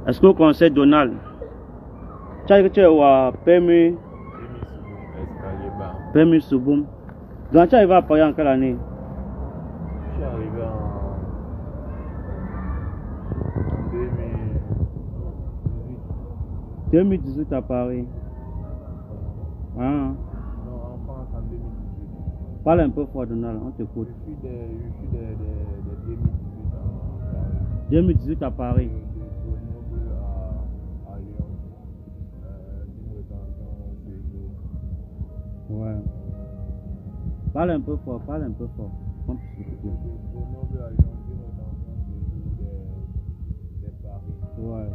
Est-ce que vous connaissez Donald? Tu as dit que permis permis Souboum. Donc tu es arrivé à Paris en quelle année? Je suis arrivé en 2018. 2018 à Paris. Ah. Non, en France en 2018. Parle un peu fort, Donald, on t'écoute. Je suis de 2018 à Paris. 2018 à Paris. De Grenoble à Lyon. D'une rétention séjour. Ouais. Parle un peu fort, parle un peu fort. On peut De s'écouter. Grenoble à Lyon, d'une rétention séjour de Paris. Ouais.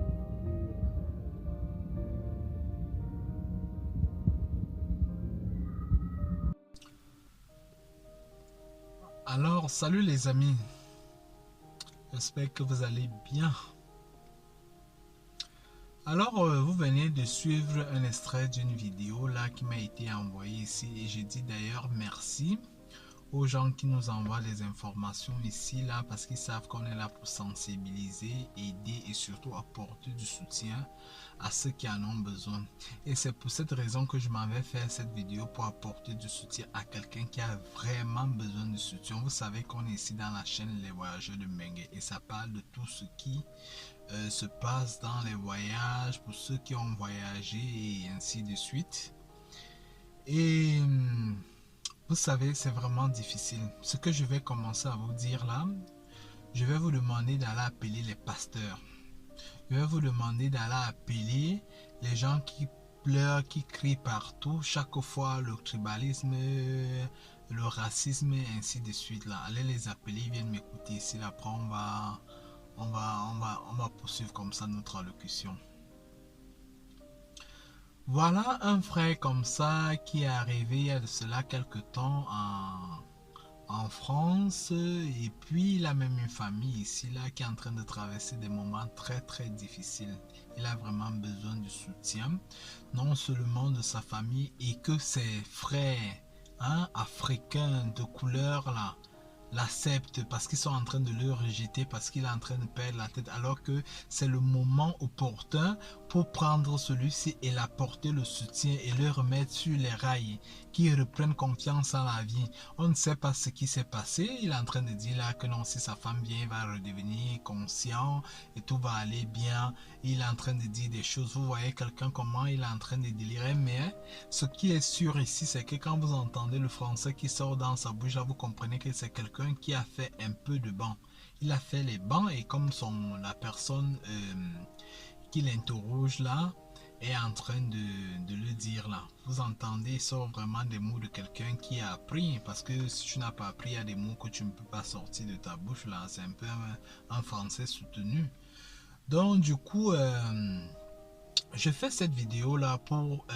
Alors, salut les amis, j'espère que vous allez bien. Alors, vous venez de suivre un extrait d'une vidéo là qui m'a été envoyée ici et je dis d'ailleurs merci aux gens qui nous envoient les informations ici là parce qu'ils savent qu'on est là pour sensibiliser, aider et surtout apporter du soutien à ceux qui en ont besoin. Et c'est pour cette raison que je m'avais fait cette vidéo pour apporter du soutien à quelqu'un qui a vraiment besoin de soutien. Vous savez qu'on est ici dans la chaîne Les Voyageurs de Mengue et ça parle de tout ce qui se passe dans les voyages pour ceux qui ont voyagé et ainsi de suite. Et vous savez, c'est vraiment difficile. Ce que je vais commencer à vous dire là, je vais vous demander d'aller appeler les pasteurs. Je vais vous demander d'aller appeler les gens qui pleurent, qui crient partout, chaque fois le tribalisme, le racisme et ainsi de suite là. Allez les appeler, ils viennent m'écouter ici. Après on va poursuivre comme ça notre allocution. Voilà un frère comme ça qui est arrivé il y a de cela quelque temps en France et puis il a même une famille ici là qui est en train de traverser des moments très difficiles. Il a vraiment besoin de soutien, non seulement de sa famille et que ses frères africains de couleur là l'acceptent parce qu'ils sont en train de le rejeter, parce qu'il est en train de perdre la tête, alors que c'est le moment opportun pour prendre celui-ci et l'apporter le soutien et le remettre sur les rails, qu'ils reprennent confiance en la vie. On ne sait pas ce qui s'est passé. Il est en train de dire là que non, si sa femme vient, il va redevenir conscient et tout va aller bien. Il est en train de dire des choses. Vous voyez quelqu'un comment il est en train de délirer, mais ce qui est sûr ici, c'est que quand vous entendez le français qui sort dans sa bouche, là, vous comprenez que c'est quelqu'un qui a fait un peu de banc. Il a fait les bancs et comme la personne qui l'interroge là est en train de le dire là. Vous entendez, il sort vraiment des mots de quelqu'un qui a appris, parce que si tu n'as pas appris, il y a des mots que tu ne peux pas sortir de ta bouche là. C'est un peu un français soutenu. Donc du coup, je fais cette vidéo là pour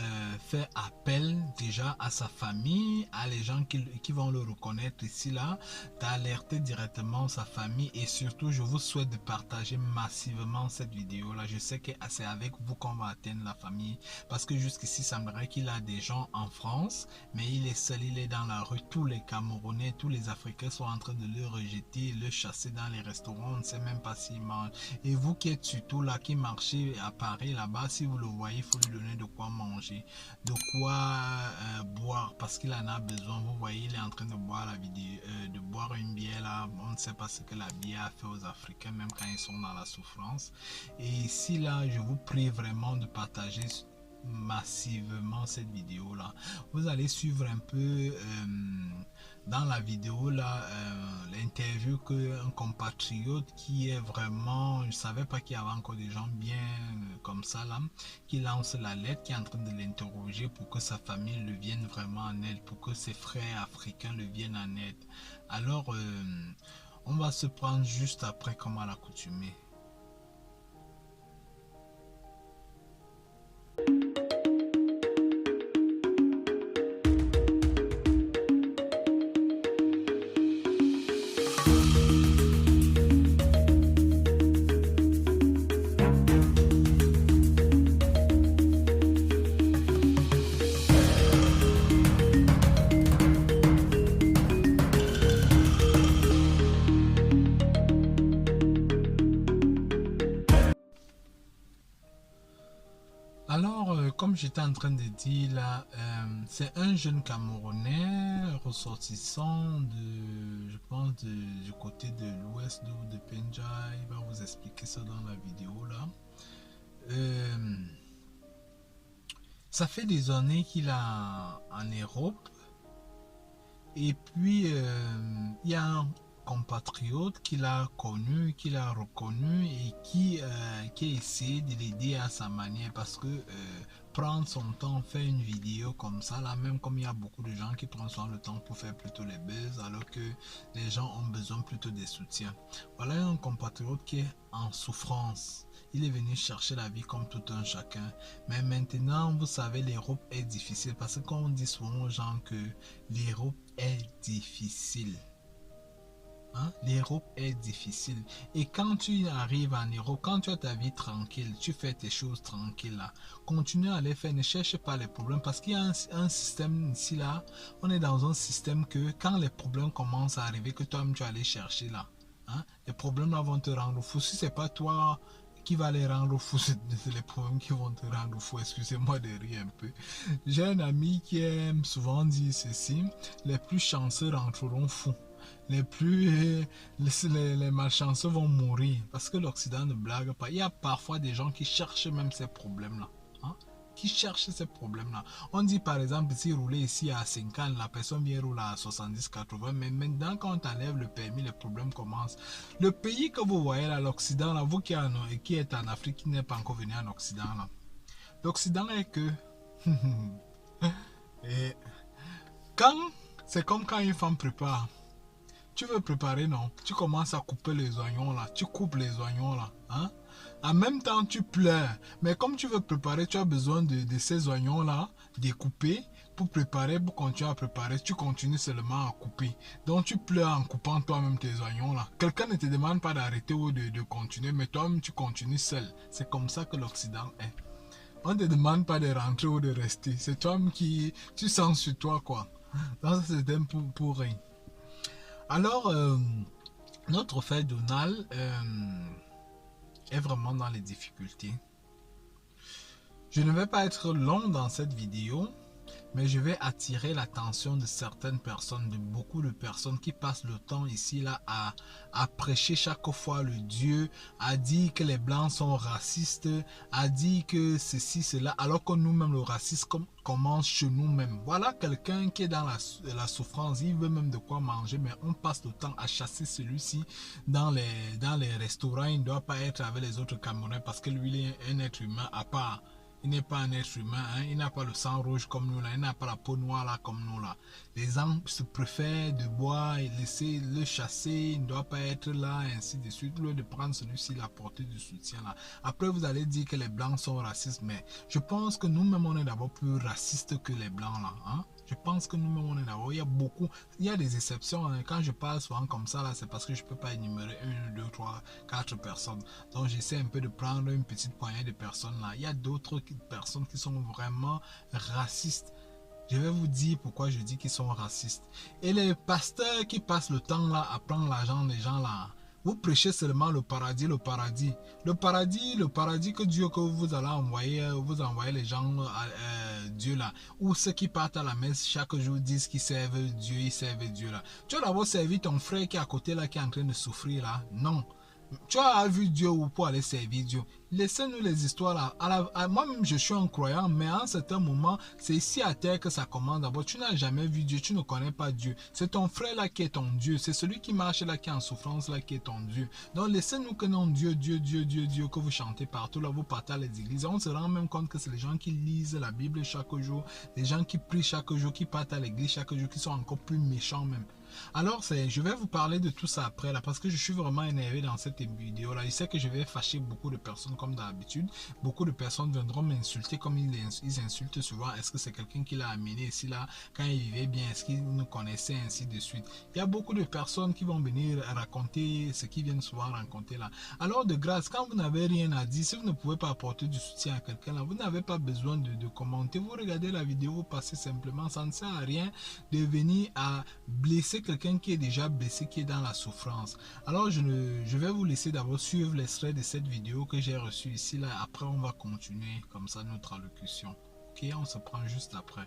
faire appel déjà à sa famille, à les gens qui vont le reconnaître ici là, d'alerter directement sa famille et surtout je vous souhaite de partager massivement cette vidéo là. Je sais que c'est avec vous qu'on va atteindre la famille parce que jusqu'ici ça me paraît qu'il a des gens en France mais il est seul, il est dans la rue, tous les Camerounais, tous les Africains sont en train de le rejeter, le chasser dans les restaurants, on ne sait même pas s'il mange. Et vous qui êtes surtout là, qui marchez à Paris là-bas, si vous le voyez, il faut lui donner de quoi manger, de quoi boire parce qu'il en a besoin. Vous voyez, il est en train de boire de boire une bière là. On ne sait pas ce que la bière a fait aux Africains, même quand ils sont dans la souffrance. Et ici là, je vous prie vraiment de partager massivement cette vidéo là. Vous allez suivre un peu dans la vidéo là l'interview qu'un compatriote qui est vraiment, je savais pas qu'il y avait encore des gens bien comme ça là, qui lance la lettre, qui est en train de l'interroger pour que sa famille le vienne vraiment en aide, pour que ses frères africains le viennent en aide. Alors on va se prendre juste après comme à l'accoutumée. Alors, comme j'étais en train de dire là, c'est un jeune Camerounais ressortissant de, je pense, du côté de l'ouest de Penja. Il va vous expliquer ça dans la vidéo là. Ça fait des années qu'il est en Europe. Et puis, il y a un compatriote qu'il a connu, qu'il a reconnu et qui a essayé de l'aider à sa manière parce que prendre son temps, faire une vidéo comme ça, là, même comme il y a beaucoup de gens qui prennent souvent le temps pour faire plutôt les buzz alors que les gens ont besoin plutôt des soutiens. Voilà un compatriote qui est en souffrance. Il est venu chercher la vie comme tout un chacun. Mais maintenant, vous savez, l'Europe est difficile parce qu'on dit souvent aux gens que l'Europe est difficile. Hein? L'Europe est difficile. Et quand tu arrives en Europe, quand tu as ta vie tranquille, tu fais tes choses tranquilles là, continue à les faire, ne cherche pas les problèmes parce qu'il y a un système ici là, on est dans un système que quand les problèmes commencent à arriver, que toi-même tu vas aller chercher là, hein? Les problèmes là vont te rendre fou. Si c'est pas toi qui va les rendre fous, c'est les problèmes qui vont te rendre fou. Excusez-moi de rire un peu. J'ai un ami qui aime souvent dire ceci: les plus chanceux rentreront fous. Les malchanceux vont mourir parce que l'Occident ne blague pas. Il y a parfois des gens qui cherchent même ces problèmes-là. Hein? Qui cherchent ces problèmes-là. On dit par exemple, si rouler ici à 50, la personne vient rouler à 70-80, mais maintenant quand on t'enlève le permis, les problèmes commencent. Le pays que vous voyez là, l'Occident, là, vous qui êtes en Afrique, qui n'est pas encore venu en Occident, là. L'Occident est que... Et c'est comme quand une femme prépare. Tu veux préparer, non? Tu commences à couper les oignons là. Tu coupes les oignons là. Hein? En même temps, tu pleures. Mais comme tu veux préparer, tu as besoin de ces oignons là, découpés, pour préparer, pour continuer à préparer. Tu continues seulement à couper. Donc tu pleures en coupant toi-même tes oignons là. Quelqu'un ne te demande pas d'arrêter ou de continuer, mais toi-même tu continues seul. C'est comme ça que l'Occident est. On ne te demande pas de rentrer ou de rester. C'est toi-même qui... Tu sens sur toi quoi. Donc c'est un pour rien. Alors, notre frère Donald est vraiment dans les difficultés. Je ne vais pas être long dans cette vidéo, mais je vais attirer l'attention de certaines personnes, de beaucoup de personnes qui passent le temps ici là à prêcher chaque fois le Dieu, à dire que les blancs sont racistes, à dire que ceci, cela, alors que nous-mêmes le racisme commence chez nous-mêmes. Voilà quelqu'un qui est dans la souffrance, il veut même de quoi manger, mais on passe le temps à chasser celui-ci dans les restaurants. Il ne doit pas être avec les autres Camerounais parce que lui il est un être humain à part. Il n'est pas un être humain, hein? Il n'a pas le sang rouge comme nous là, il n'a pas la peau noire là comme nous là. Les gens se préfèrent de boire et laisser le chasser, il ne doit pas être là, et ainsi de suite, au lieu de prendre celui-ci, la portée du soutien là. Après vous allez dire que les blancs sont racistes, mais je pense que nous-mêmes on est d'abord plus racistes que les blancs là. Hein? Je pense que nous-mêmes on est d'abord, il y a des exceptions, hein. Quand je parle souvent comme ça là, c'est parce que je ne peux pas énumérer 1, 2, 3, 4 personnes. Donc j'essaie un peu de prendre une petite poignée de personnes là. Il y a d'autres personnes qui sont vraiment racistes. Je vais vous dire pourquoi je dis qu'ils sont racistes. Et les pasteurs qui passent le temps là à prendre l'argent des gens là, vous prêchez seulement le paradis, le paradis. Le paradis que Dieu que vous allez envoyer, vous envoyez les gens à Dieu là. Ou ceux qui partent à la messe chaque jour disent qu'ils servent Dieu, ils servent Dieu là. Tu as d'abord servi ton frère qui est à côté là, qui est en train de souffrir là. Non. Tu as vu Dieu ou pour aller servir Dieu. Laissez-nous les histoires là. Moi-même, je suis un croyant, mais à un certain moment, c'est ici à terre que ça commence. D'abord, tu n'as jamais vu Dieu, tu ne connais pas Dieu. C'est ton frère là qui est ton Dieu. C'est celui qui marche là, qui est en souffrance là, qui est ton Dieu. Donc, laissez-nous que non, Dieu, Dieu, Dieu, Dieu, Dieu, que vous chantez partout là, vous partez à les églises. On se rend même compte que c'est les gens qui lisent la Bible chaque jour, les gens qui prient chaque jour, qui partent à l'église chaque jour, qui sont encore plus méchants même. Alors, je vais vous parler de tout ça après là, parce que je suis vraiment énervé dans cette vidéo là. Je sais que je vais fâcher beaucoup de personnes comme d'habitude. Beaucoup de personnes viendront m'insulter comme ils insultent souvent. Est-ce que c'est quelqu'un qui l'a amené ici là quand il vivait bien? Est-ce qu'il nous connaissait, ainsi de suite? Il y a beaucoup de personnes qui vont venir raconter ce qu'ils viennent souvent raconter là. Alors de grâce, quand vous n'avez rien à dire, si vous ne pouvez pas apporter du soutien à quelqu'un là, vous n'avez pas besoin de commenter. Vous regardez la vidéo, vous passez simplement. Ça ne sert à rien de venir à blesser c'est quelqu'un qui est déjà blessé, qui est dans la souffrance. Alors je vais vous laisser d'abord suivre l'extrait de cette vidéo que j'ai reçue ici. Là, après on va continuer comme ça notre allocution. Ok, on se prend juste après.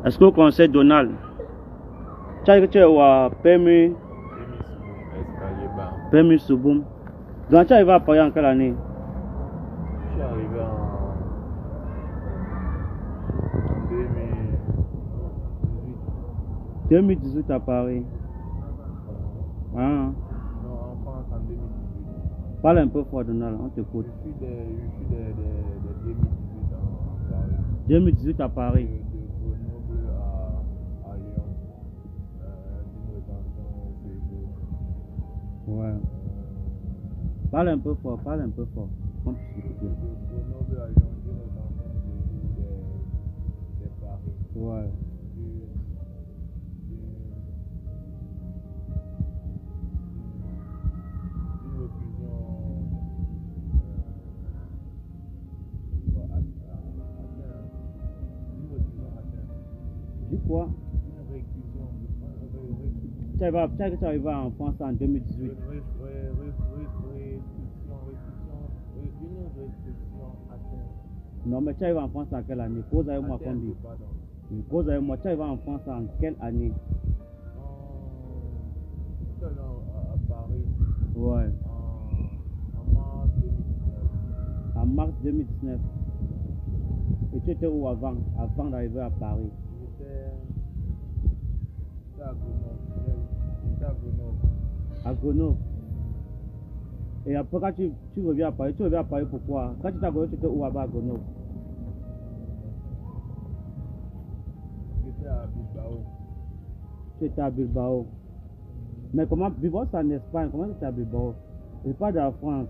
Est-ce que vous connaissez Donald? Tu as dit que tu as permis Souboum. Donc tu es arrivé à Paris en quelle année? Je suis arrivé en 2018. 2018 à Paris. Ah. Non, en France en 2018. Parle un peu fort, Donald, on t'écoute. Je suis de 2018 en Paris. 2018 à Paris. De Grenoble à Lyon. D'une rétention au Peugeot. Ouais. Parle un peu fort, parle un peu fort. On puisse écouter. De Grenoble à Lyon, d'une rétention au Peugeot de Paris. Ouais. Du quoi? Tu es arrivé en France en 2018. Une restriction atteinte. Non, mais tu es arrivé en France en quelle année? Cause avec moi combien? Cause avec moi, tu es arrivé en France en quelle année? À Paris. Ouais. En mars 2019. En mars 2019. Et tu étais où avant d'arriver à Paris? J'étais à Grenoble. À Grenoble. Et après, quand tu reviens à Paris, pourquoi? Quand tu étais à Grenoble, tu étais où à Grenoble? J'étais à Bilbao. Tu étais à Bilbao. Mais comment? Bilbao, c'est en Espagne. Comment tu étais à Bilbao? Et pas de la France.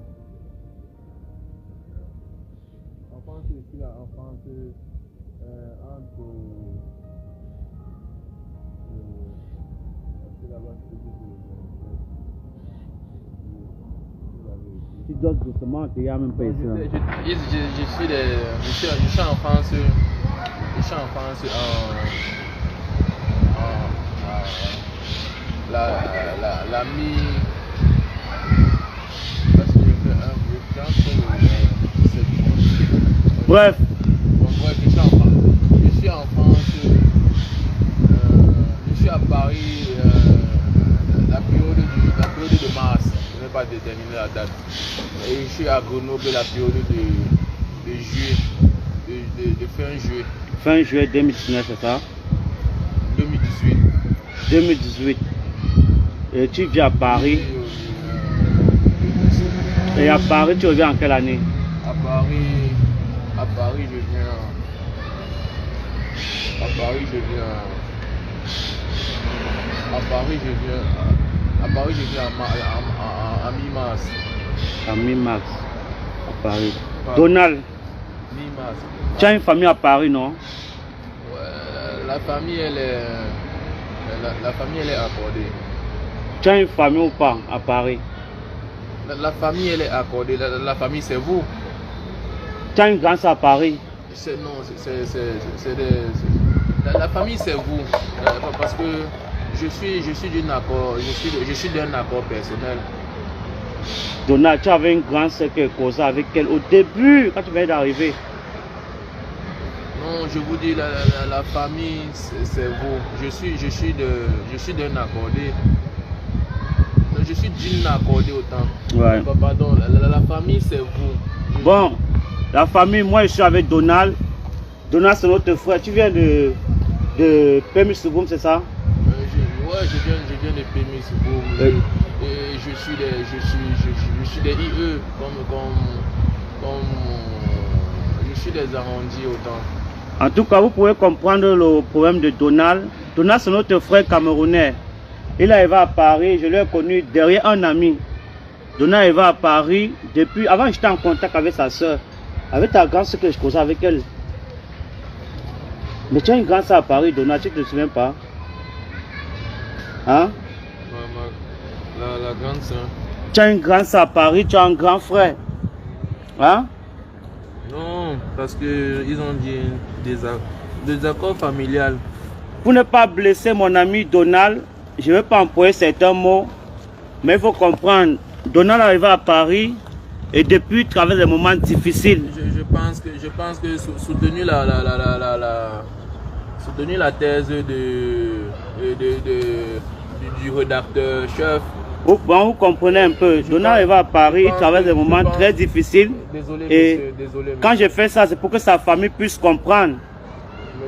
En France, je suis là. En France, entre. Tu dois doucement, tu n'as même pas ici. Je suis en France. Je suis en France la mi. Parce que je fais un breakdance. Bref. Bon, bref, je suis en France. Je suis à Paris la période de mars. Je n'ai pas déterminé la date. Et je suis à Grenoble la période de juillet. De fin juillet. Fin juillet 2019, c'est ça? 2018. 2018. Et tu viens à Paris. Et à Paris, tu reviens en quelle année? À Paris, je viens à mi-mars. À mi-mars, à Paris. Donald, Mi-mars. tu as une famille à Paris, non? Ouais, la famille, elle est accordée. Tu as une famille ou pas à Paris? La famille, elle est accordée. La famille, c'est vous. Tu as une grande sœur à Paris? La famille, c'est vous. Parce que je suis d'un accord personnel. Donald, tu avais une grande sœur qui causait avec elle au début, quand tu venais d'arriver. Non, je vous dis, la famille, c'est vous. Je suis d'un accordé. Je suis d'une accordée autant. Ouais. Pardon, la famille, c'est vous. Bon, la famille, moi je suis avec Donald. Donald, c'est notre frère. Tu viens de Permis Souboum, c'est ça? Ouais, je viens de Permis Souboum. Et je suis des IE comme je suis des arrondis autant. En tout cas, vous pouvez comprendre le problème de Donald. Donald, c'est notre frère camerounais. Il est arrivé à Paris, je l'ai connu derrière un ami. Donald est arrivé à Paris depuis. Avant, j'étais en contact avec sa soeur. Avec ta grande soeur que je causais avec elle. Mais tu as une grande soeur à Paris, Donald, tu ne te souviens pas? Hein? La grande soeur. Tu as une grande soeur à Paris, tu as un grand frère. Hein? Non, parce qu'ils ont dit des accords familiales. Pour ne pas blesser mon ami Donald, je ne vais pas employer certains mots, mais il faut comprendre, Donald est arrivé à Paris et depuis il traverse des moments difficiles. Je pense que soutenu la thèse du rédacteur chef. Vous comprenez un peu, Donald arrive à Paris, il traverse des moments très difficiles. Désolé, Et monsieur, désolé. quand je fais ça, c'est pour que sa famille puisse comprendre.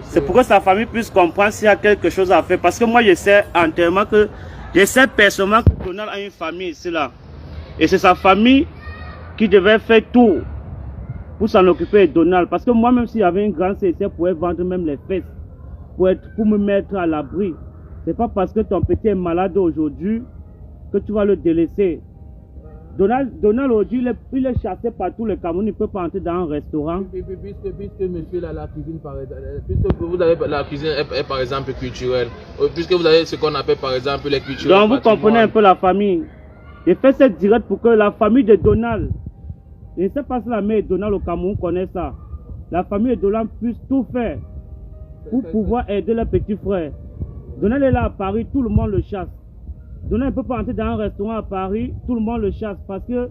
C'est pour que sa famille puisse comprendre s'il y a quelque chose à faire. Parce que moi, je sais entièrement que, je sais personnellement que Donald a une famille ici là. Et c'est sa famille qui devait faire tout pour s'en occuper de Donald. Parce que moi-même, s'il y avait une grande CC, je pourrais vendre même les fesses pour me mettre à l'abri. C'est pas parce que ton petit est malade aujourd'hui que tu vas le délaisser. Donald aujourd'hui, il est chassé par tout le Cameroun, il ne peut pas entrer dans un restaurant. Puisque monsieur la cuisine, puisque vous avez la cuisine est par exemple culturelle, puisque vous avez ce qu'on appelle par exemple les culturels. Donc vous comprenez un peu la famille. J'ai fait cette direct pour que la famille de Donald, je ne sais pas si la mère de Donald au Cameroun connaît ça, la famille de Donald puisse tout faire pour pouvoir aider leurs petits frères. Donald est là à Paris, tout le monde le chasse. Donald ne peut pas entrer dans un restaurant à Paris, tout le monde le chasse parce que,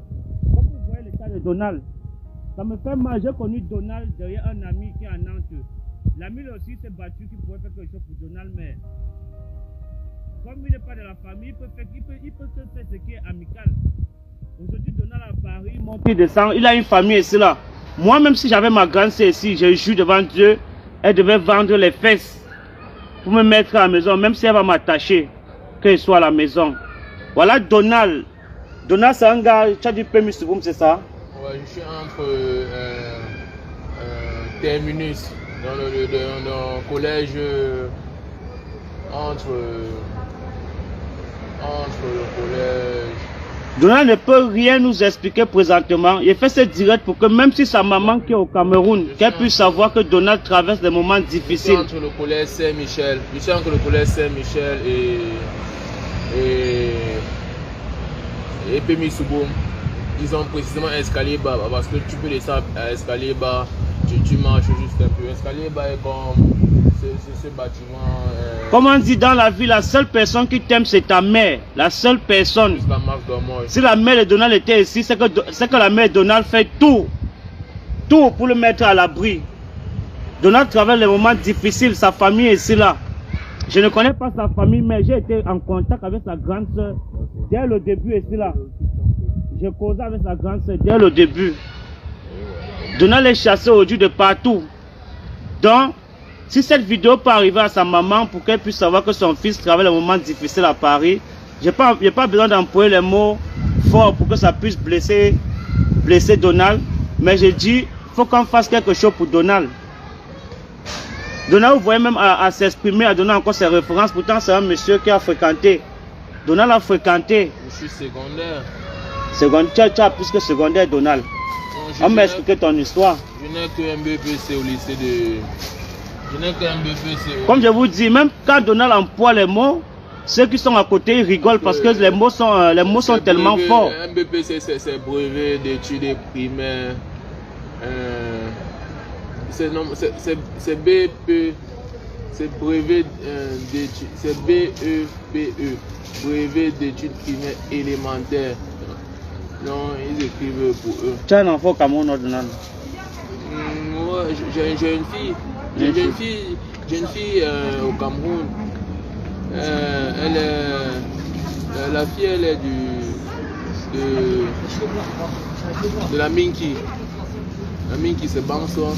comme vous voyez l'état de Donald, ça me fait mal. J'ai connu Donald derrière un ami qui est à Nantes. L'ami aussi s'est battu qui pourrait faire quelque chose pour Donald, mais comme il n'est pas de la famille, il peut faire ce qui est amical. Aujourd'hui, Donald à Paris, monte, il descend, il a une famille ici là. Moi, même si j'avais ma grande sœur ici, je jure devant Dieu, elle devait vendre les fesses pour me mettre à la maison, même si elle va m'attacher. Qu'il soit à la maison. Voilà Donald. Donald, c'est un gars, tu as dit Pémis Souboum, c'est ça? Ouais, je suis entre Terminus, dans le collège, entre le collège. Donald ne peut rien nous expliquer présentement. Il fait ce direct pour que même si sa maman qui est au Cameroun, qu'elle puisse savoir que Donald traverse des moments difficiles. Je suis entre le collège Saint-Michel. Je suis entre le collège Saint-Michel et Pémis Souboum. Ils ont précisément escalier bas parce que tu peux descendre à escalier bas, tu marches juste un peu. Escalier bas est comme ce bâtiment. Comme on dit dans la vie, la seule personne qui t'aime c'est ta mère. La seule personne. Si la mère de Donald était ici, c'est que la mère de Donald fait tout pour le mettre à l'abri. Donald traverse les moments difficiles, sa famille est ici là. Je ne connais pas sa famille, mais j'ai été en contact avec sa grande soeur dès le début ici là. J'ai causé avec sa grande soeur dès le début. Donald est chassé aujourd'hui de partout. Donc, si cette vidéo peut arriver à sa maman pour qu'elle puisse savoir que son fils traverse les moments difficiles à Paris, je n'ai pas besoin d'employer les mots forts pour que ça puisse blesser Donald. Mais je dis, il faut qu'on fasse quelque chose pour Donald. Donald, vous voyez même à s'exprimer, à donner encore ses références. Pourtant, c'est un monsieur qui a fréquenté. Donald a fréquenté. Je suis secondaire. Tu as plus que secondaire, Donald. On m'a expliqué ton histoire. Je n'ai qu'un BPC au lycée de... Je n'ai qu'un BPC. Comme je vous dis, même quand Donald emploie les mots, ceux qui sont à côté ils rigolent parce que les mots sont tellement forts. Un BPC, c'est brevet d'études primaires. C'est BP, c'est brevet d'études, c'est BEPE, brevet d'études primaires élémentaires. Non, ils écrivent pour eux. Tu as un enfant au Cameroun, Donald? Ouais, j'ai une fille. J'ai une fille au Cameroun. La fille, elle est de la Minki. La Minki, c'est Banso.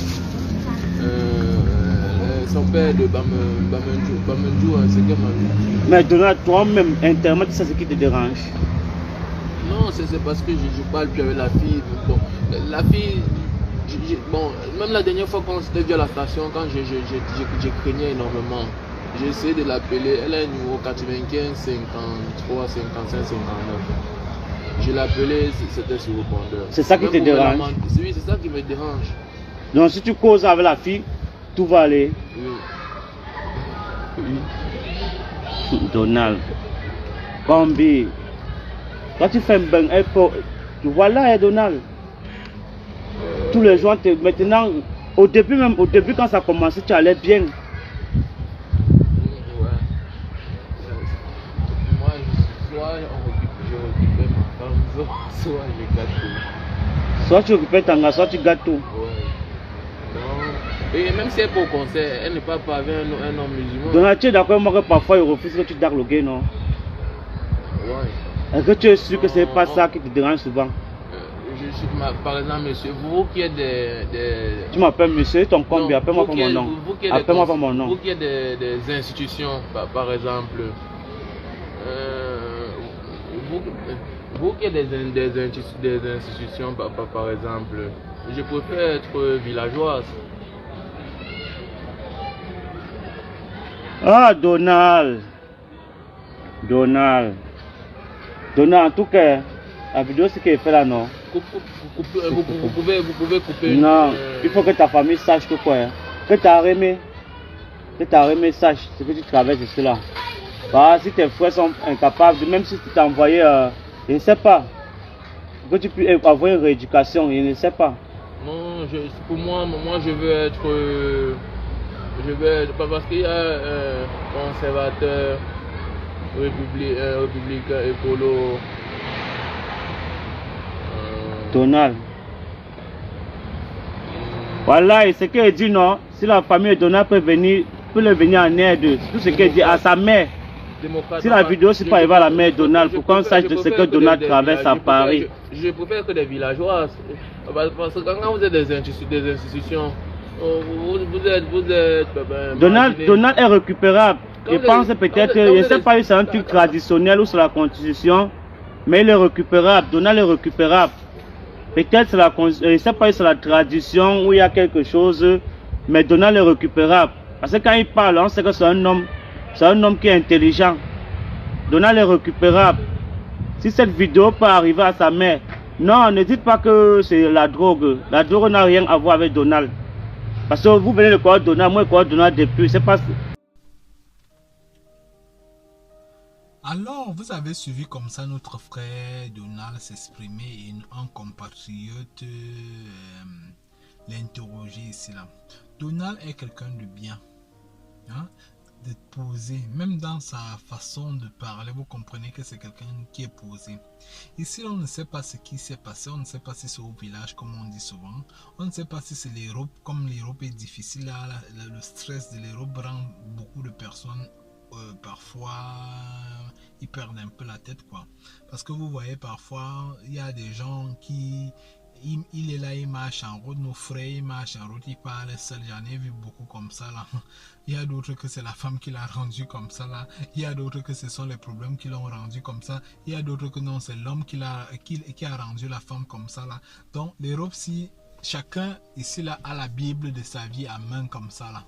Son père de Bamendjou, c'est que mais Donald, toi-même, Internet, c'est ce qui te dérange? Non, c'est parce que je parle plus avec la fille. Bon, la fille, bon, même la dernière fois quand c'était via la station, quand je craignais énormément, j'ai essayé de l'appeler. Elle a un numéro 95 53 55 59. Je l'appelais, c'était sur répondeur. C'est ça qui te dérange? Oui, c'est ça qui me dérange. Donc si tu causes avec la fille, tout va aller. Oui. Donald, Combi, quand tu fais un bain, tu vois là, Donald. Tous les jours, maintenant, au début quand ça commençait, tu allais bien. soit je gâte tout. Soit tu récupères Tanga, soit tu gâtes tout. Ouais. Non. Et même si elle est pour concert, elle n'est pas avec un homme musulman. Donald, tu es d'accord moi que parfois il refuse que tu dark le gay, non? Ouais. Est-ce que tu es sûr que c'est pas ça qui te dérange souvent? Je suis, par exemple, monsieur, vous qui êtes des... Tu m'appelles monsieur, ton combien? Appelle-moi par mon nom. Appelle-moi par mon nom. Vous qui êtes des institutions, par exemple, vous qui êtes des institutions, par exemple, je préfère être villageoise. Ah, Donald. Donald, en tout cas, la vidéo, c'est qu'elle fait là, non? Vous pouvez couper. Non, il faut que ta famille sache que quoi, hein? Que ta remé sache ce que tu traverses de cela. Bah, si tes frères sont incapables, même si tu t'as envoyé, je ne sais pas, que tu puisses avoir une rééducation, je ne sais pas. Non, pour moi, je veux être, parce qu'il y a un conservateur, républicain, écolo. Donald. Voilà, et ce qu'elle dit, non, si la famille de Donald peut le venir en aide, tout ce qu'elle dit à sa mère. Si la vidéo c'est pas arrivé à la mère de Donald, pour qu'on sache de ce que Donald traverse à Paris. Je préfère que des villageois, parce que quand vous êtes des institutions, vous êtes Donald est récupérable. Je pense peut-être, je ne sais pas si c'est un truc traditionnel ou c'est la constitution, mais il est récupérable. Donald est récupérable. Peut-être c'est je ne sais pas si c'est la tradition où il y a quelque chose, mais Donald est récupérable. Parce que quand il parle, on sait que c'est un homme qui est intelligent. Donald est récupérable. Si cette vidéo peut arriver à sa mère, non, ne dites pas que c'est la drogue. La drogue n'a rien à voir avec Donald. Parce que vous venez de connaître Donald, moi je connais Donald depuis. C'est pas... Alors, vous avez suivi comme ça notre frère Donald s'exprimer et un compatriote l'interroger ici là. Donald est quelqu'un de bien, hein, de posé, même dans sa façon de parler, vous comprenez que c'est quelqu'un qui est posé. Ici, on ne sait pas ce qui s'est passé, on ne sait pas si c'est au village comme on dit souvent, on ne sait pas si c'est l'Europe, comme l'Europe est difficile, là, le stress de l'Europe rend beaucoup de personnes parfois ils perdent un peu la tête quoi, parce que vous voyez parfois il y a des gens qui il est là, il marche en route, nos frères ils marchent en route, ils parlent seul, j'en ai vu beaucoup comme ça là. Il y a d'autres que c'est la femme qui l'a rendu comme ça là, il y a d'autres que ce sont les problèmes qui l'ont rendu comme ça, il y a d'autres que non, c'est l'homme qui a rendu la femme comme ça là. Donc l'Europe, si chacun ici là a la Bible de sa vie à main comme ça là,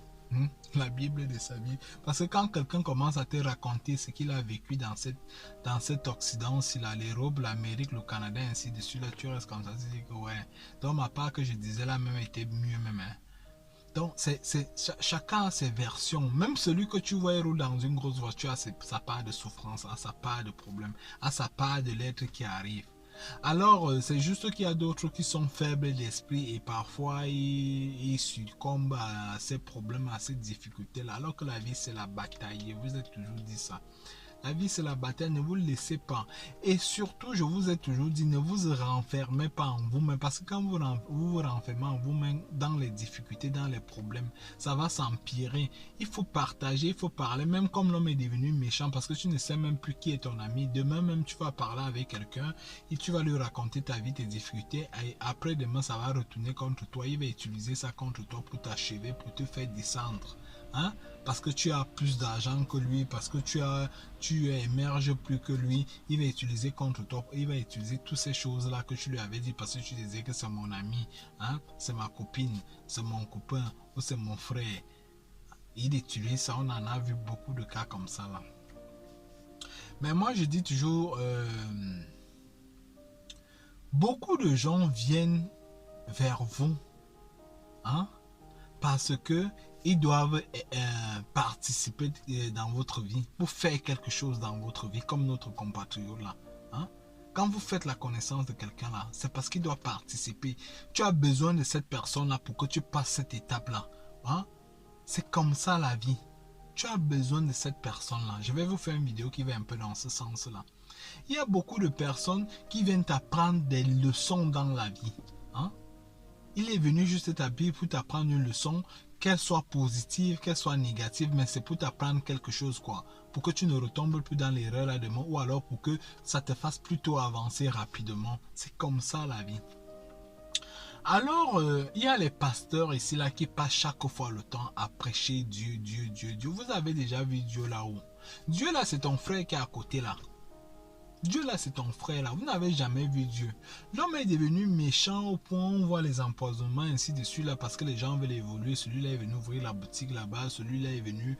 la Bible de sa vie, parce que quand quelqu'un commence à te raconter ce qu'il a vécu dans cet Occident, si là, l'Europe, l'Amérique, le Canada, ainsi de suite, là, tu restes comme ça, tu dis que ouais, donc ma part que je disais là même était mieux même, hein. Donc chacun a ses versions, même celui que tu vois rouler dans une grosse voiture a sa part de souffrance, a sa part de problème, a sa part de l'être qui arrive. Alors, c'est juste qu'il y a d'autres qui sont faibles d'esprit et parfois ils succombent à ces problèmes, à ces difficultés-là. Alors que la vie, c'est la bataille. Je vous ai toujours dit ça. La vie, c'est la bataille, ne vous laissez pas. Et surtout, je vous ai toujours dit, ne vous renfermez pas en vous-même. Parce que quand vous vous renfermez en vous-même, dans les difficultés, dans les problèmes, ça va s'empirer. Il faut partager, il faut parler. Même comme l'homme est devenu méchant, parce que tu ne sais même plus qui est ton ami. Demain même, tu vas parler avec quelqu'un et tu vas lui raconter ta vie, tes difficultés. Et après, demain, ça va retourner contre toi. Il va utiliser ça contre toi pour t'achever, pour te faire descendre. Hein? Parce que tu as plus d'argent que lui, parce que tu émerges plus que lui, il va utiliser contre toi, il va utiliser toutes ces choses-là que tu lui avais dit parce que tu disais que c'est mon ami, hein? C'est ma copine, c'est mon copain ou c'est mon frère. Il utilise ça, on en a vu beaucoup de cas comme ça là. Mais moi je dis toujours, beaucoup de gens viennent vers vous, hein? Parce que ils doivent participer dans votre vie pour faire quelque chose dans votre vie, comme notre compatriote là, hein? Quand vous faites la connaissance de quelqu'un là, c'est parce qu'il doit participer. Tu as besoin de cette personne là pour que tu passes cette étape là, hein? C'est comme ça la vie. Tu as besoin de cette personne là. Je vais vous faire une vidéo qui va un peu dans ce sens là. Il y a beaucoup de personnes qui viennent t'apprendre des leçons dans la vie. Hein? Il est venu juste t'appeler pour t'apprendre une leçon, qu'elle soit positive, qu'elle soit négative, mais c'est pour t'apprendre quelque chose, quoi. Pour que tu ne retombes plus dans l'erreur là demain, ou alors pour que ça te fasse plutôt avancer rapidement. C'est comme ça la vie. Alors, il y a les pasteurs ici là qui passent chaque fois le temps à prêcher Dieu, Dieu, Dieu, Dieu. Vous avez déjà vu Dieu là-haut? Dieu là, c'est ton frère qui est à côté là. Dieu là, c'est ton frère là. Vous n'avez jamais vu Dieu. L'homme est devenu méchant au point où on voit les empoisonnements ainsi de suite là parce que les gens veulent évoluer. Celui-là est venu ouvrir la boutique là-bas. Celui-là est venu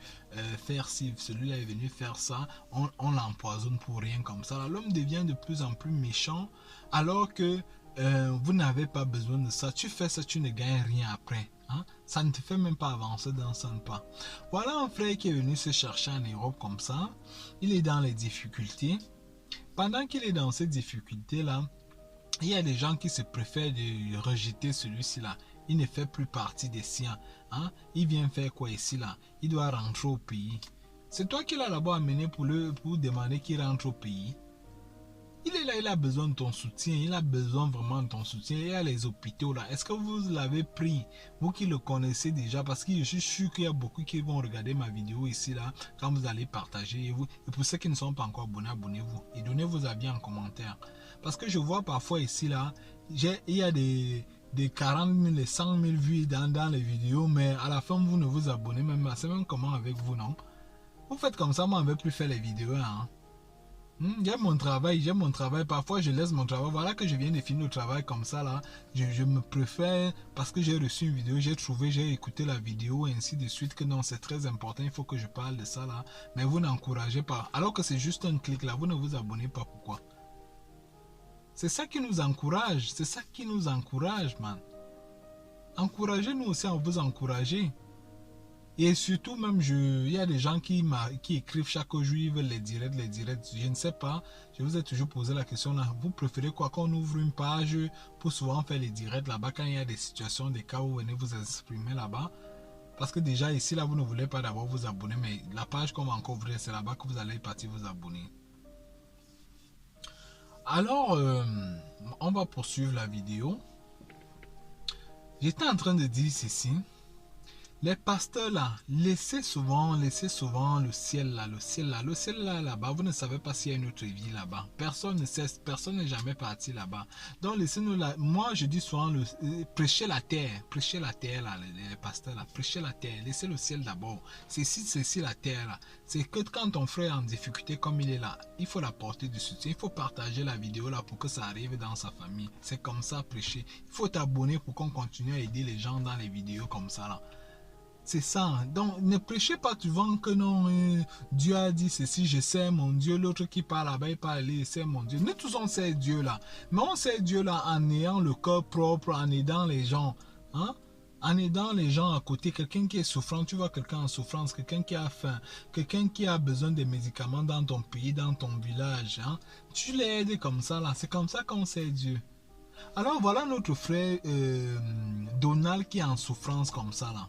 faire ci. Celui-là est venu faire ça. On l'empoisonne pour rien comme ça. L'homme devient de plus en plus méchant alors que vous n'avez pas besoin de ça. Tu fais ça, tu ne gagnes rien après. Hein? Ça ne te fait même pas avancer dans un pas. Voilà un frère qui est venu se chercher en Europe comme ça. Il est dans les difficultés. Pendant qu'il est dans ces difficultés-là, il y a des gens qui se préfèrent de rejeter celui-ci là. Il ne fait plus partie des siens. Hein? Il vient faire quoi ici là? Il doit rentrer au pays. C'est toi qui l'as là-bas amené pour demander qu'il rentre au pays. Il est là, il a besoin de ton soutien, il a besoin vraiment de ton soutien. Il y a les hôpitaux là. Est-ce que vous l'avez pris? Vous qui le connaissez déjà, parce que je suis sûr qu'il y a beaucoup qui vont regarder ma vidéo ici là, quand vous allez partager. Et pour ceux qui ne sont pas encore abonnés, abonnez-vous. Et donnez vos avis en commentaire. Parce que je vois parfois ici là, il y a des 40 000 et 100 000 vues dans les vidéos, mais à la fin vous ne vous abonnez même pas. C'est même comment avec vous, non? Vous faites comme ça, moi je ne vais plus faire les vidéos, hein. J'aime mon travail, parfois je laisse mon travail, voilà que je viens de finir le travail comme ça là, je me préfère parce que j'ai reçu une vidéo, j'ai écouté la vidéo et ainsi de suite que non c'est très important, il faut que je parle de ça là, mais vous n'encouragez pas, alors que c'est juste un clic là, vous ne vous abonnez pas, pourquoi? C'est ça qui nous encourage, man. Encouragez-nous aussi à vous encourager. Et surtout même, il y a des gens qui écrivent chaque jour, ils veulent les directs. Je ne sais pas, je vous ai toujours posé la question là. Vous préférez quoi qu'on ouvre une page pour souvent faire les directs là-bas quand il y a des situations, des cas où vous venez vous exprimer là-bas? Parce que déjà ici là, vous ne voulez pas d'abord vous abonner, mais la page qu'on va encore ouvrir, c'est là-bas que vous allez partir vous abonner. Alors, on va poursuivre la vidéo. J'étais en train de dire ceci. Les pasteurs là, laissez souvent le ciel là-bas. Vous ne savez pas s'il y a une autre vie là-bas. Personne ne sait, personne n'est jamais parti là-bas. Donc laissez-nous là. Moi je dis souvent prêchez la terre là, les pasteurs là, prêchez la terre. Laissez le ciel d'abord. C'est ici la terre là. C'est que quand ton frère est en difficulté comme il est là, il faut l'apporter du soutien. Il faut partager la vidéo là pour que ça arrive dans sa famille. C'est comme ça prêcher. Il faut t'abonner pour qu'on continue à aider les gens dans les vidéos comme ça là. C'est ça. Donc, ne prêchez pas souvent que non, Dieu a dit ceci, je sais mon Dieu. L'autre qui parle là-bas, il parle, c'est mon Dieu. Nous tous, on sait Dieu là. Mais on sait Dieu là en ayant le cœur propre, en aidant les gens. Hein? En aidant les gens à côté. Quelqu'un qui est souffrant, tu vois quelqu'un en souffrance, quelqu'un qui a faim, quelqu'un qui a besoin de médicaments dans ton pays, dans ton village. Hein? Tu l'aides comme ça là. C'est comme ça qu'on sait Dieu. Alors, voilà notre frère Donald qui est en souffrance comme ça là.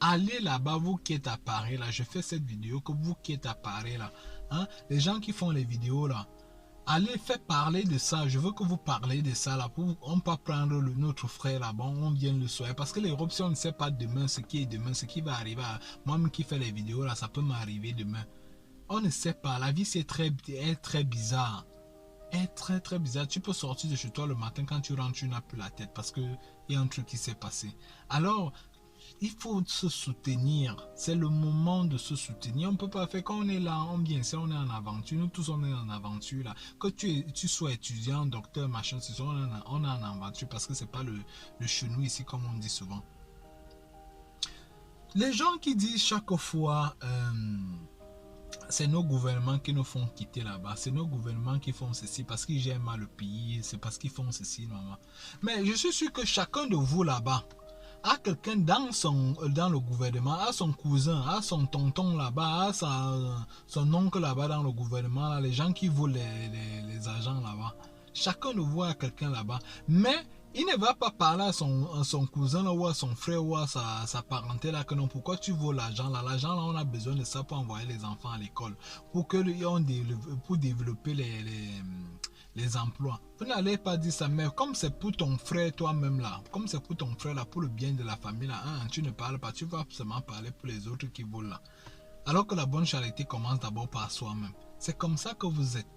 Allez là-bas, vous qui êtes à Paris là, je fais cette vidéo que vous qui êtes à Paris là, hein, les gens qui font les vidéos là, allez faire parler de ça, je veux que vous parlez de ça là, pour on peut prendre notre frère là-bas, on vient le soir, parce que l'Europe, si on ne sait pas demain ce qui est demain, ce qui va arriver, moi-même qui fais les vidéos là, ça peut m'arriver demain, on ne sait pas, la vie c'est très bizarre, est très bizarre, tu peux sortir de chez toi le matin, quand tu rentres, tu n'as plus la tête, parce que il y a un truc qui s'est passé, alors, il faut se soutenir. C'est le moment de se soutenir. On ne peut pas faire quand on est là, on vient, on est en aventure. Nous tous, on est en aventure là. Que tu sois étudiant, docteur, machin, c'est ça, on est en aventure parce que c'est pas le chenou ici comme on dit souvent. Les gens qui disent chaque fois, c'est nos gouvernements qui nous font quitter là-bas. C'est nos gouvernements qui font ceci parce qu'ils gèrent mal le pays. C'est parce qu'ils font ceci, maman. Mais je suis sûr que chacun de vous là-bas, à quelqu'un dans le gouvernement, à son cousin, à son tonton là-bas, à son oncle là-bas dans le gouvernement, là, les gens qui volent les agents là-bas. Chacun de vous a quelqu'un là-bas. Mais Il ne va pas parler à son cousin là, ou à son frère ou à sa parenté là que non, pourquoi tu veux l'argent là? L'argent là, on a besoin de ça pour envoyer les enfants à l'école, pour développer les emplois. Vous n'allez pas dire ça, mais comme c'est pour ton frère toi-même là, comme c'est pour ton frère là, pour le bien de la famille là, hein, tu ne parles pas, tu vas seulement parler pour les autres qui volent là. Alors que la bonne charité commence d'abord par soi-même. C'est comme ça que vous êtes.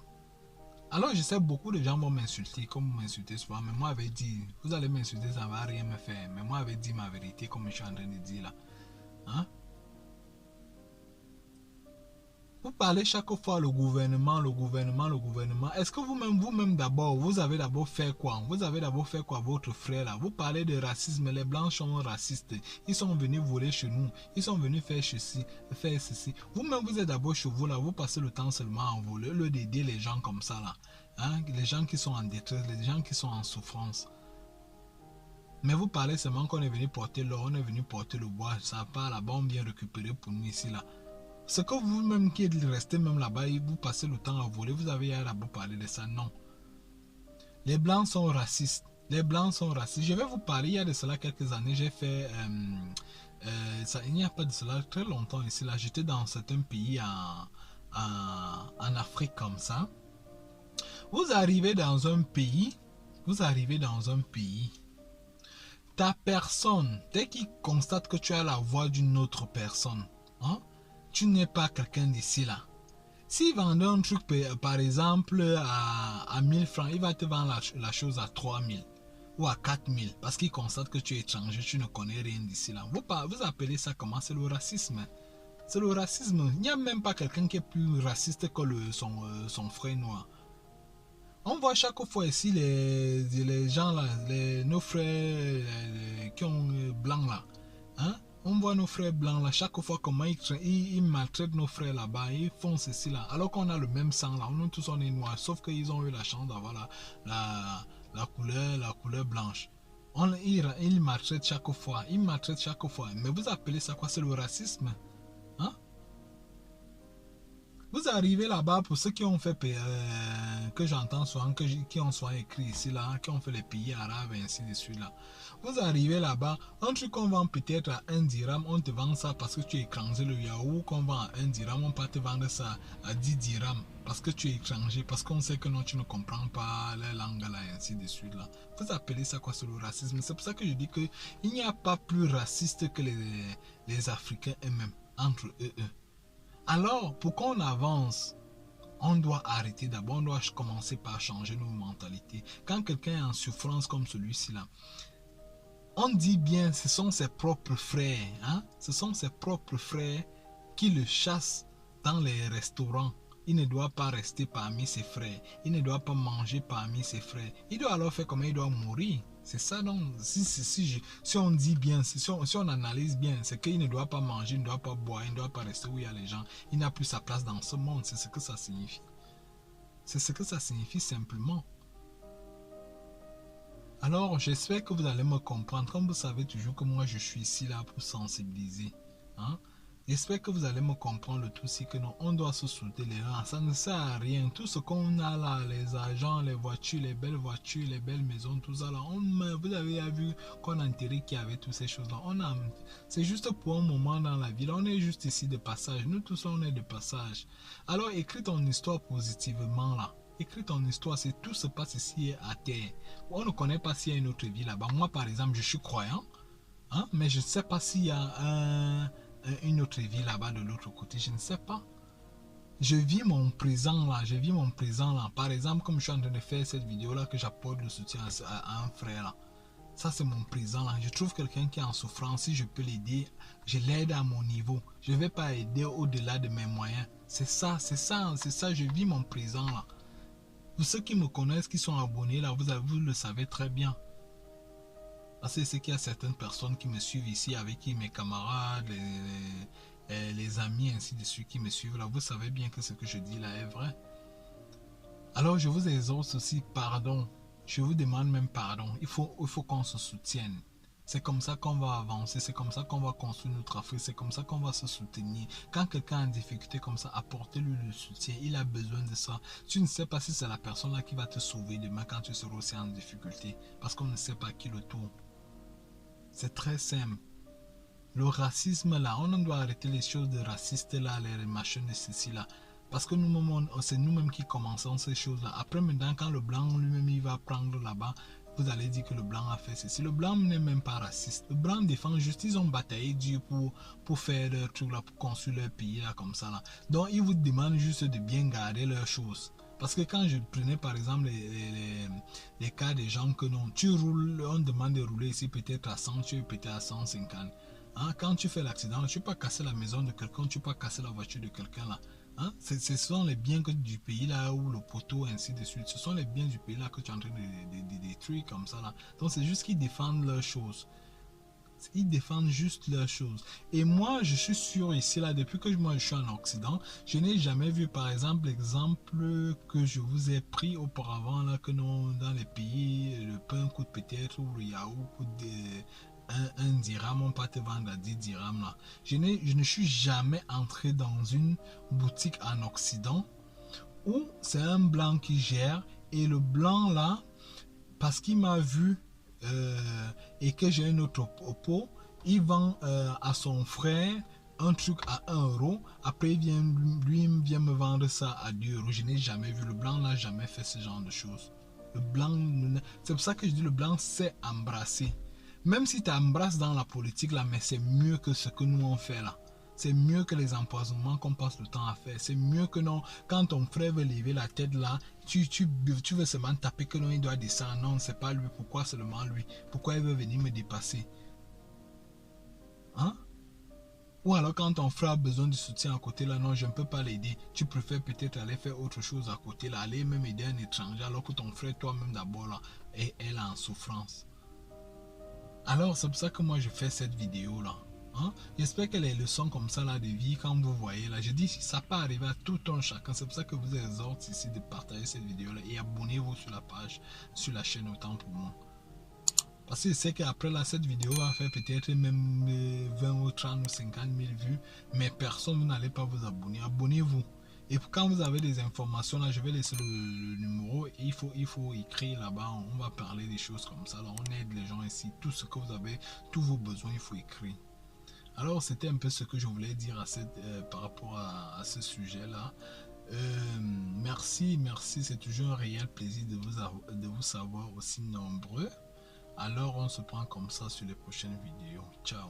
Alors je sais beaucoup de gens vont m'insulter comme vous m'insultez souvent, mais moi j'avais dit, vous allez m'insulter, ça ne va rien me faire. Mais moi j'avais dit ma vérité comme je suis en train de dire là. Hein? Vous parlez chaque fois le gouvernement, le gouvernement, le gouvernement. Est-ce que vous-même d'abord, vous avez d'abord fait quoi? Vous avez d'abord fait quoi votre frère là? Vous parlez de racisme, les blancs sont racistes. Ils sont venus voler chez nous. Ils sont venus faire ceci, faire ceci. Vous-même vous êtes d'abord chez vous là, vous passez le temps seulement à voler, au lieu d'aider les gens comme ça là. Hein? Les gens qui sont en détresse, les gens qui sont en souffrance. Mais vous parlez seulement qu'on est venu porter l'or, on est venu porter le bois. Ça part là-bas, on vient récupérer pour nous ici là. Ce que vous-même qui êtes resté même là-bas et vous passez le temps à voler, vous avez là-bas parler de ça, non. Les blancs sont racistes. Les blancs sont racistes. Je vais vous parler, il y a de cela quelques années, j'ai fait... il n'y a pas de cela très longtemps ici, là. J'étais dans certains pays en Afrique comme ça. Vous arrivez dans un pays, ta personne, dès qu'il constate que tu as la voix d'une autre personne, hein, tu n'es pas quelqu'un d'ici là. S'il vendait un truc, par exemple, à 1000 francs, il va te vendre la chose à 3000 ou à 4000 parce qu'il constate que tu es étranger, tu ne connais rien d'ici là. Vous appelez ça comment? C'est le racisme. C'est le racisme. Il n'y a même pas quelqu'un qui est plus raciste que son frère noir. On voit chaque fois ici les gens là, nos frères qui ont blanc là. Hein? On voit nos frères blancs là, chaque fois comment ils maltraitent nos frères là-bas, ils font ceci là, alors qu'on a le même sang là, nous tous on est noirs, sauf qu'ils ont eu la chance d'avoir la couleur blanche. Ils maltraitent chaque fois, mais vous appelez ça quoi? C'est le racisme? Hein? Vous arrivez là-bas, pour ceux qui ont fait, que j'entends souvent, qui ont souvent écrit ici, là, qui ont fait les pays arabes et ainsi de suite, là. Vous arrivez là-bas, un truc qu'on vend peut-être à 1 dirham, on te vend ça parce que tu es étranger. Le yaourt qu'on vend à 1 dirham, on peut te vendre ça à 10 dirhams parce que tu es étranger, parce qu'on sait que non, tu ne comprends pas les langues, là, et ainsi de suite, là. Vous appelez ça quoi? C'est le racisme. C'est pour ça que je dis qu'il n'y a pas plus raciste que les Africains eux-mêmes, entre eux. Alors, pour qu'on avance, on doit arrêter d'abord, on doit commencer par changer nos mentalités. Quand quelqu'un est en souffrance comme celui-ci là, on dit bien, ce sont ses propres frères, hein? Ce sont ses propres frères qui le chassent dans les restaurants. Il ne doit pas rester parmi ses frères, il ne doit pas manger parmi ses frères. Il doit alors faire comment? Il doit mourir. C'est ça donc, si on dit bien, si on analyse bien, c'est qu'il ne doit pas manger, il ne doit pas boire, il ne doit pas rester où il y a les gens. Il n'a plus sa place dans ce monde, c'est ce que ça signifie. C'est ce que ça signifie simplement. Alors, j'espère que vous allez me comprendre. Comme vous savez toujours que moi, je suis ici là pour sensibiliser. Hein? J'espère que vous allez me comprendre le tout, c'est que non, on doit se souder les rangs. Ça ne sert à rien. Tout ce qu'on a là, les agents, les voitures, les belles maisons, tout ça là, vous avez vu qu'on a intérêt qu'il y avait toutes ces choses là. C'est juste pour un moment dans la vie. On est juste ici de passage. Nous tous on est de passage. Alors écris ton histoire positivement là. Écris ton histoire, c'est tout se passe ici à terre. On ne connaît pas s'il y a une autre vie là-bas. Moi par exemple, je suis croyant, hein, mais je ne sais pas s'il y a une autre vie là-bas de l'autre côté, je ne sais pas. Je vis mon présent là, Par exemple, comme je suis en train de faire cette vidéo là, que j'apporte le soutien à un frère là. Ça c'est mon présent là. Je trouve quelqu'un qui est en souffrance, si je peux l'aider, je l'aide à mon niveau. Je ne vais pas aider au-delà de mes moyens. C'est ça, je vis mon présent là. Pour ceux qui me connaissent, qui sont abonnés là, vous le savez très bien. Parce que c'est qu'il y a certaines personnes qui me suivent ici, avec qui mes camarades, les amis, ainsi de suite qui me suivent là. Vous savez bien que ce que je dis là est vrai. Alors je vous exhorte aussi, pardon. Je vous demande même pardon. Il faut qu'on se soutienne. C'est comme ça qu'on va avancer, c'est comme ça qu'on va construire notre Afrique, c'est comme ça qu'on va se soutenir. Quand quelqu'un est en difficulté comme ça, apportez-lui le soutien, il a besoin de ça. Tu ne sais pas si c'est la personne là qui va te sauver demain quand tu seras aussi en difficulté, parce qu'on ne sait pas qui le tourne. C'est très simple. Le racisme là, on doit arrêter les choses de racistes là, les machins de ceci là. Parce que nous-mêmes, c'est nous-mêmes qui commençons ces choses-là. Après, maintenant, quand le blanc lui-même, il va prendre là-bas, vous allez dire que le blanc a fait ceci. Le blanc n'est même pas raciste. Le blanc défend juste, ils ont bataillé Dieu pour faire leur truc là, pour construire leur pays là, comme ça là. Donc, ils vous demandent juste de bien garder leurs choses. Parce que quand je prenais par exemple les cas des gens que non, tu roules, on demande de rouler ici peut-être à 100, tu es peut-être à 150. Hein, quand tu fais l'accident, tu ne peux pas casser la maison de quelqu'un, tu ne peux pas casser la voiture de quelqu'un là. Hein? Ce sont les biens du pays là où le poteau ainsi de suite. Ce sont les biens du pays là que tu es en train de détruire comme ça là. Donc c'est juste qu'ils défendent leurs choses. Ils défendent juste leurs choses. Et moi, je suis sûr ici là, depuis que moi je suis en Occident, je n'ai jamais vu par exemple l'exemple que je vous ai pris auparavant là, que non, dans les pays, le pain coûte peut-être ou le yaourt coûte un dirham, on peut te vendre à 10 dirhams là. Je ne suis jamais entré dans une boutique en Occident où c'est un blanc qui gère et le blanc là, parce qu'il m'a vu et que j'ai un autre pot, il vend à son frère un truc à 1 euro, après lui vient me vendre ça à 2 euros. Je n'ai jamais vu, le blanc n'a jamais fait ce genre de choses. Le blanc, c'est pour ça que je dis le blanc sait embrasser. Même si tu embrasses dans la politique là, mais c'est mieux que ce que nous on fait là. C'est mieux que les empoisonnements qu'on passe le temps à faire. C'est mieux que non, quand ton frère veut lever la tête là, tu veux seulement taper que non, il doit descendre. Non, c'est pas lui. Pourquoi seulement lui? Pourquoi il veut venir me dépasser? Hein? Ou alors quand ton frère a besoin de soutien à côté là, non, je ne peux pas l'aider. Tu préfères peut-être aller faire autre chose à côté là, aller même aider un étranger alors que ton frère toi-même d'abord là, elle est en souffrance. Alors c'est pour ça que moi je fais cette vidéo là. Hein? J'espère que les leçons comme ça là de vie, quand vous voyez là, je dis ça peut arriver à tout un chacun. C'est pour ça que vous exhorte ici de partager cette vidéo là et abonnez-vous sur la page, sur la chaîne autant pour moi. Parce que je sais qu'après là, cette vidéo va faire peut-être même 20 ou 30 ou 50 000 vues, mais personne, vous n'allez pas vous abonner. Abonnez-vous. Et quand vous avez des informations là, je vais laisser le numéro et il faut écrire là-bas. On va parler des choses comme ça. Là, on aide les gens ici. Tout ce que vous avez, tous vos besoins, il faut écrire. Alors, c'était un peu ce que je voulais dire par rapport à ce sujet-là. Merci. C'est toujours un réel plaisir de vous savoir aussi nombreux. Alors, on se prend comme ça sur les prochaines vidéos. Ciao.